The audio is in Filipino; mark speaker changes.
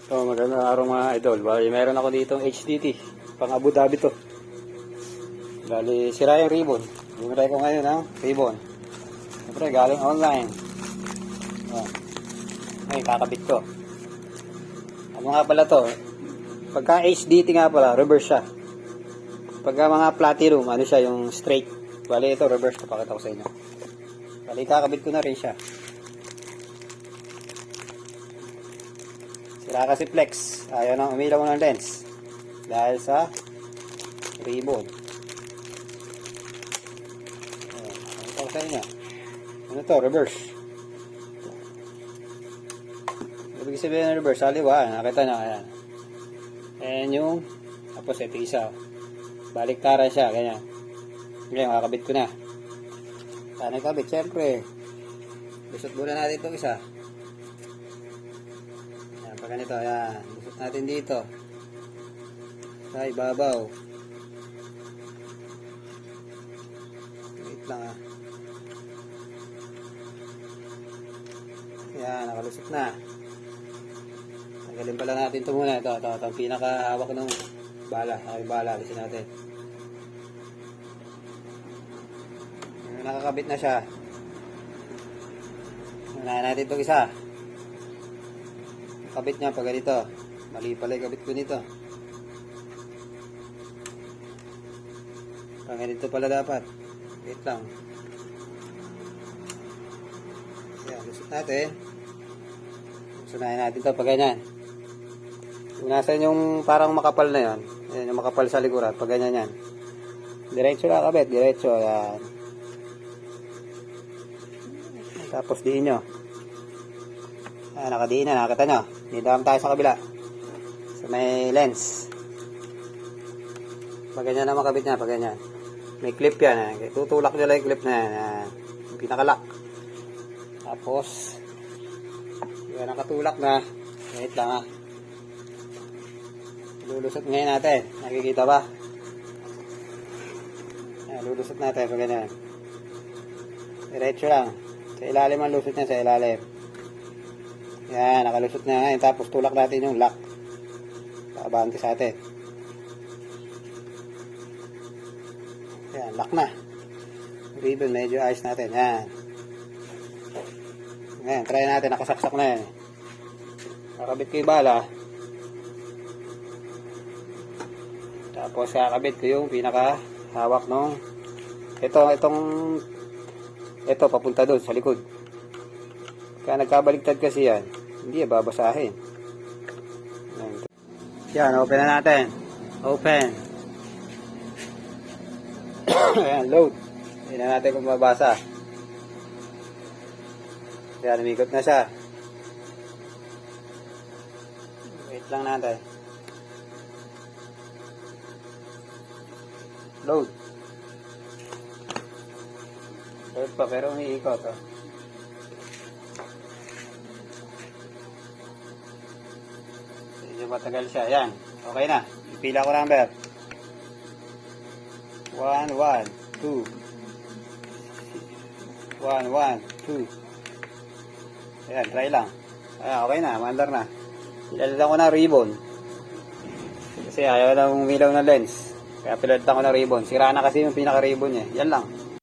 Speaker 1: So, magandang araw mga idol. Bali, meron ako dito HDT. Pang Abu Dhabi to. Bali, sira yung ribbon. Bumili ko ngayon ng ribbon. Siyempre, galing online. Ay, kakabit ko. Ano nga pala to? Pagka HDT nga pala, reverse siya. Pagka mga platinum, ano siya, yung straight. Bali, ito, reverse. Papakita ko sa inyo. Bali, kakabit ko na rin siya. Sira kasi flex. Ayaw nang umilaw ng lens. Dahil sa ribbon. Pakita ko sa inyo. Ano to? Reverse. Ibig sabihin ng reverse, saliwa. Nakita nyo, ayan. Ayan yung, tapos ito isa. Baliktaran siya, ganyan. Ngayon, makakabit ko na. Saan ikabit? Siyempre, lusot muna natin itong isa. Ayan, pag ganito, ayan. Lusot natin dito. Sa ibabaw. Wait lang ah. Ayan, nakalusot na. Tanggalin pala natin ito muna. Ito ang pinakahawak ng bala. Okay, bala. Alisin natin. Nakakabit na siya. Unahin natin itong isa. Kabit niya pag ganito. Mali pala yung kabit ko nito. Pag ganito pala dapat. Wait lang. Ayan, lusot natin. Unahin natin ito pag ganyan. Unasan yung parang makapal na yan. Ayan, yung makapal sa likuran. Pag ganyan yan. Diretso lang kabit. Diretso. Ayan. Tapos diin nyo. Nakadiin na. Nakita nyo. Didam tayo sa kabila. So may lens. Pag ganyan na makabit niya. Pag ganyan. May clip yan. Tutulak nyo lang yung clip na yan. Yung pinakalock. Tapos yan nakatulak na. Wait lang ha. Lulusot ngayon natin. Nakikita ba? Lulusot natin. Pag ganyan. Diretso lang. Sa ilalim ang lusot niya, sa ilalim. Yan, nakalusot na ngayon. Tapos tulak natin yung lock. Pakabante sa atin. Yan, lock na. Ribbon, medyo ayos natin. Yan. Ngayon, try natin. Nakasaksak na yan. Kakabit ko yung bala. Tapos kakabit ko yung pinaka-hawak nung ito, papunta doon sa likod. Kaya nagkabaliktad kasi yan, hindi babasahin. Yan, open na natin. Open. Ayan, load. Hindi na natin kung mabasa. Kaya lumikot na siya. Wait lang natin. Load. Load pa, pero umiikot oh. Medyo matagal siya. Yan. Okay na. Ipila ko number. 1, 1, 2. 1, 1, 2. Ayan, try lang. Ayan, okay na. Mandar na. Pinalitan ko na ribbon. Kasi ayaw na umilaw na lens. Kaya pinalitan ko na ribbon. Sira na kasi yung pinaka-ribbon niya. Yan lang.